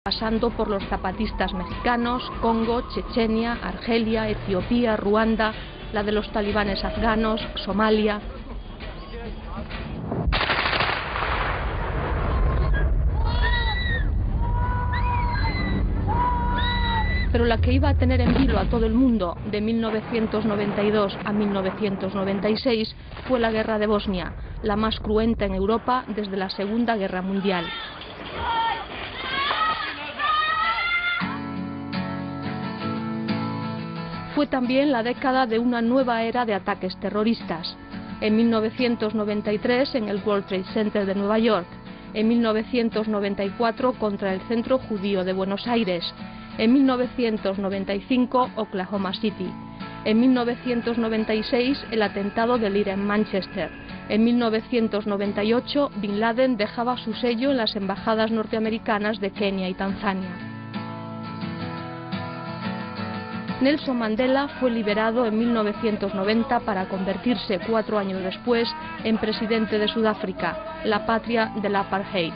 pasando por los zapatistas mexicanos, Congo, Chechenia, Argelia, Etiopía, Ruanda, la de los talibanes afganos, Somalia. Pero la que iba a tener en vilo a todo el mundo de 1992 a 1996 fue la Guerra de Bosnia, la más cruenta en Europa desde la Segunda Guerra Mundial. Fue también la década de una nueva era de ataques terroristas. En 1993 en el World Trade Center de Nueva York, en 1994 contra el Centro Judío de Buenos Aires, en 1995 Oklahoma City, en 1996 el atentado del IRA en Manchester, en 1998 Bin Laden dejaba su sello en las embajadas norteamericanas de Kenia y Tanzania. Nelson Mandela fue liberado en 1990 para convertirse 4 años después en presidente de Sudáfrica, la patria del apartheid.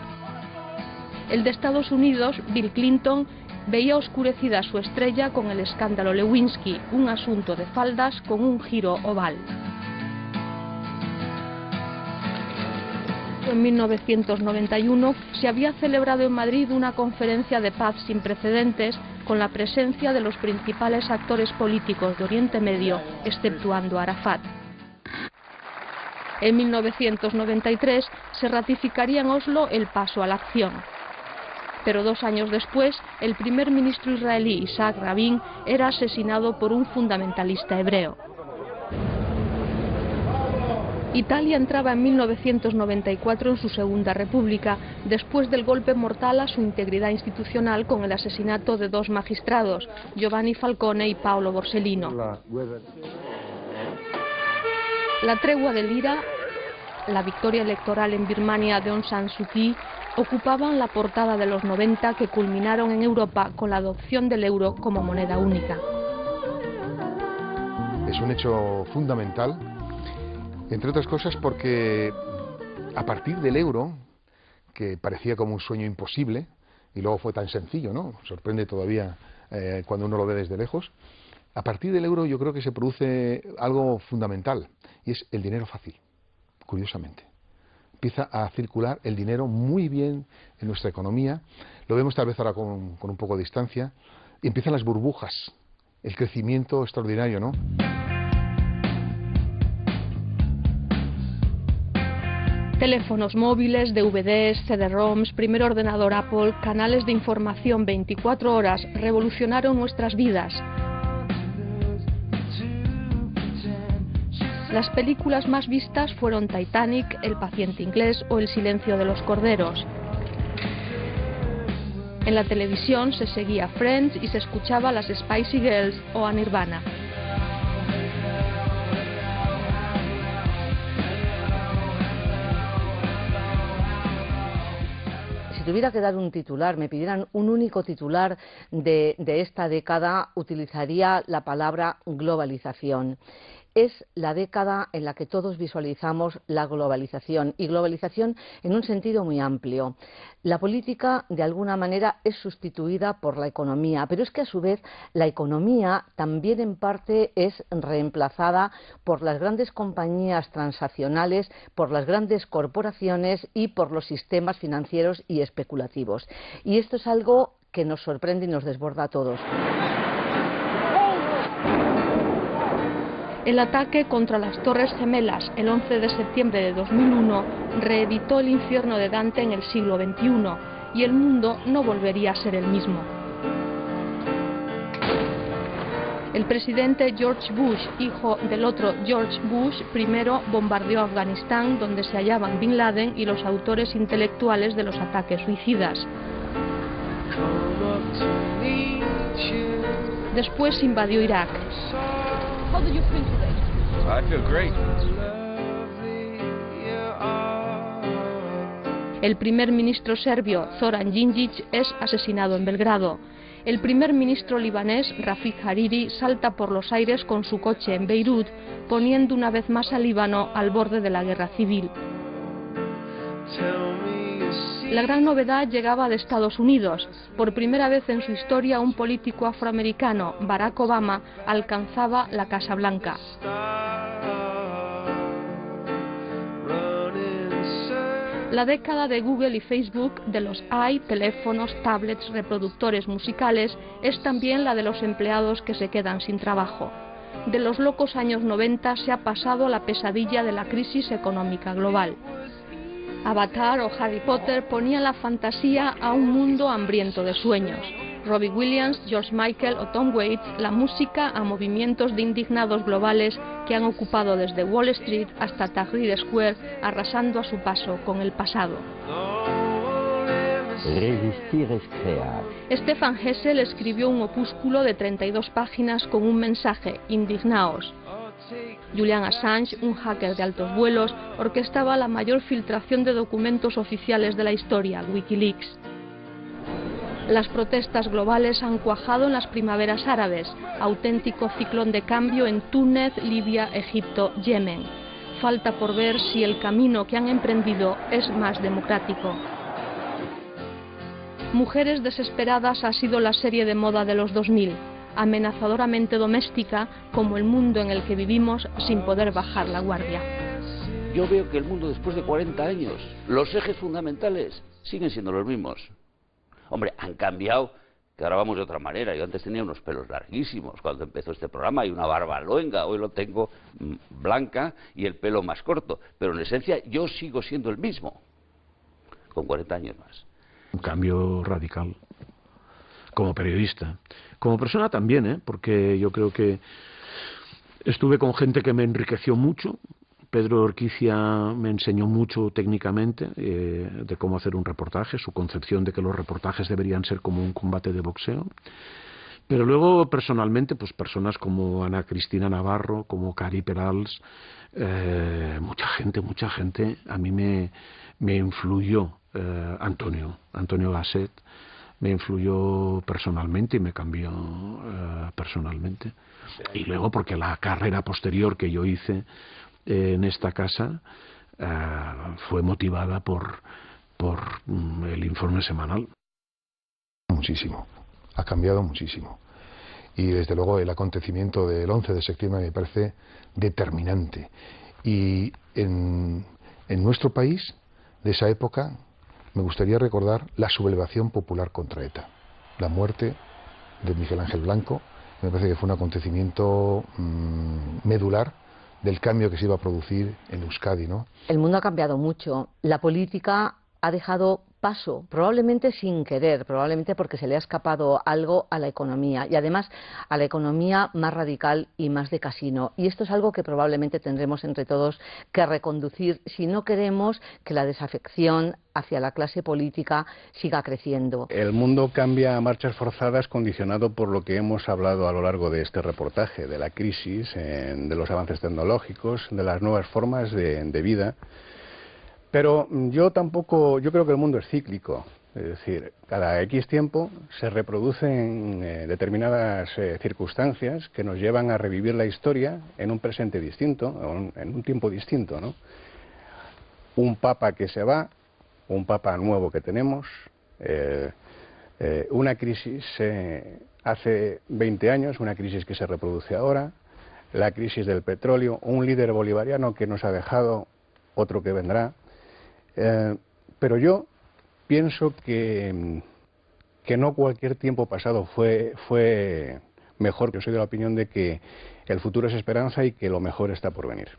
El de Estados Unidos, Bill Clinton, veía oscurecida su estrella con el escándalo Lewinsky, un asunto de faldas con un giro oval. En 1991 se había celebrado en Madrid una conferencia de paz sin precedentes con la presencia de los principales actores políticos de Oriente Medio, exceptuando a Arafat. En 1993 se ratificaría en Oslo el paso a la acción. Pero 2 años después, el primer ministro israelí Isaac Rabin era asesinado por un fundamentalista hebreo. Italia entraba en 1994 en su segunda república, después del golpe mortal a su integridad institucional con el asesinato de 2 magistrados, Giovanni Falcone y Paolo Borsellino. La tregua del IRA, la victoria electoral en Birmania de Aung San Suu Kyi, ocupaban la portada de los 90 que culminaron en Europa con la adopción del euro como moneda única. Es un hecho fundamental, entre otras cosas porque a partir del euro, que parecía como un sueño imposible, y luego fue tan sencillo, ¿no? Sorprende todavía cuando uno lo ve desde lejos. A partir del euro yo creo que se produce algo fundamental, y es el dinero fácil, curiosamente. Empieza a circular el dinero muy bien en nuestra economía, lo vemos tal vez ahora con un poco de distancia, y empiezan las burbujas, el crecimiento extraordinario, ¿no? Teléfonos móviles, DVDs, CD-ROMs, primer ordenador Apple, canales de información 24 horas revolucionaron nuestras vidas. Las películas más vistas fueron Titanic, El paciente inglés o El silencio de los corderos. En la televisión se seguía Friends y se escuchaba a las Spice Girls o a Nirvana. Si tuviera que dar un titular, me pidieran un único titular de esta década, utilizaría la palabra globalización. Es la década en la que todos visualizamos la globalización, y globalización en un sentido muy amplio. La política, de alguna manera, es sustituida por la economía, pero es que a su vez la economía también en parte es reemplazada por las grandes compañías transnacionales, por las grandes corporaciones y por los sistemas financieros y especulativos. Y esto es algo que nos sorprende y nos desborda a todos. El ataque contra las Torres Gemelas el 11 de septiembre de 2001 reeditó el infierno de Dante en el siglo XXI y el mundo no volvería a ser el mismo. El presidente George Bush, hijo del otro George Bush, primero bombardeó Afganistán, donde se hallaban Bin Laden y los autores intelectuales de los ataques suicidas. Después invadió Irak. How do you feel today? I feel great. El primer ministro serbio, Zoran Djindjic, es asesinado en Belgrado. El primer ministro libanés, Rafik Hariri, salta por los aires con su coche en Beirut, poniendo una vez más a Líbano al borde de la guerra civil. La gran novedad llegaba de Estados Unidos. Por primera vez en su historia, un político afroamericano, Barack Obama, alcanzaba la Casa Blanca. La década de Google y Facebook, de los teléfonos, tablets, reproductores musicales, es también la de los empleados que se quedan sin trabajo. De los locos años 90 se ha pasado a la pesadilla de la crisis económica global. Avatar o Harry Potter ponían la fantasía a un mundo hambriento de sueños. Robbie Williams, George Michael o Tom Waits, la música a movimientos de indignados globales que han ocupado desde Wall Street hasta Tahrir Square, arrasando a su paso con el pasado. Resistir es crear. Stefan Hessel escribió un opúsculo de 32 páginas con un mensaje: indignaos. Julian Assange, un hacker de altos vuelos, orquestaba la mayor filtración de documentos oficiales de la historia, Wikileaks. Las protestas globales han cuajado en las primaveras árabes, auténtico ciclón de cambio en Túnez, Libia, Egipto, Yemen. Falta por ver si el camino que han emprendido es más democrático. Mujeres desesperadas ha sido la serie de moda de los 2000, amenazadoramente doméstica como el mundo en el que vivimos sin poder bajar la guardia. Yo veo que el mundo después de 40 años, los ejes fundamentales siguen siendo los mismos. Hombre, han cambiado, que ahora vamos de otra manera. Yo antes tenía unos pelos larguísimos cuando empezó este programa y una barba luenga. Hoy lo tengo blanca y el pelo más corto. Pero en esencia yo sigo siendo el mismo, con 40 años más. Un cambio radical, como periodista. Como persona también, porque yo creo que estuve con gente que me enriqueció mucho. Pedro Urquicia me enseñó mucho técnicamente de cómo hacer un reportaje, su concepción de que los reportajes deberían ser como un combate de boxeo. Pero luego, personalmente, pues personas como Ana Cristina Navarro, como Cari Perals, mucha gente, a mí me influyó. Antonio Gasset me influyó personalmente y me cambió personalmente. Y luego porque la carrera posterior que yo hice en esta casa fue motivada por el informe semanal. Muchísimo, ha cambiado muchísimo. Y desde luego el acontecimiento del 11 de septiembre me parece determinante. Y en nuestro país, de esa época, me gustaría recordar la sublevación popular contra ETA. La muerte de Miguel Ángel Blanco, me parece que fue un acontecimiento medular del cambio que se iba a producir en Euskadi, ¿no? El mundo ha cambiado mucho. La política ha dejado paso, probablemente sin querer, probablemente porque se le ha escapado algo a la economía, y además a la economía más radical y más de casino. Y esto es algo que probablemente tendremos entre todos que reconducir si no queremos que la desafección hacia la clase política siga creciendo. El mundo cambia a marchas forzadas, condicionado por lo que hemos hablado a lo largo de este reportaje, de la crisis, de los avances tecnológicos, de las nuevas formas de vida. Pero yo creo que el mundo es cíclico, es decir, cada X tiempo se reproducen determinadas circunstancias que nos llevan a revivir la historia en un presente distinto, en un tiempo distinto, ¿no? Un papa que se va, un papa nuevo que tenemos, una crisis hace 20 años, una crisis que se reproduce ahora, la crisis del petróleo, un líder bolivariano que nos ha dejado, otro que vendrá. Pero yo pienso que no cualquier tiempo pasado fue mejor, que soy de la opinión de que el futuro es esperanza y que lo mejor está por venir.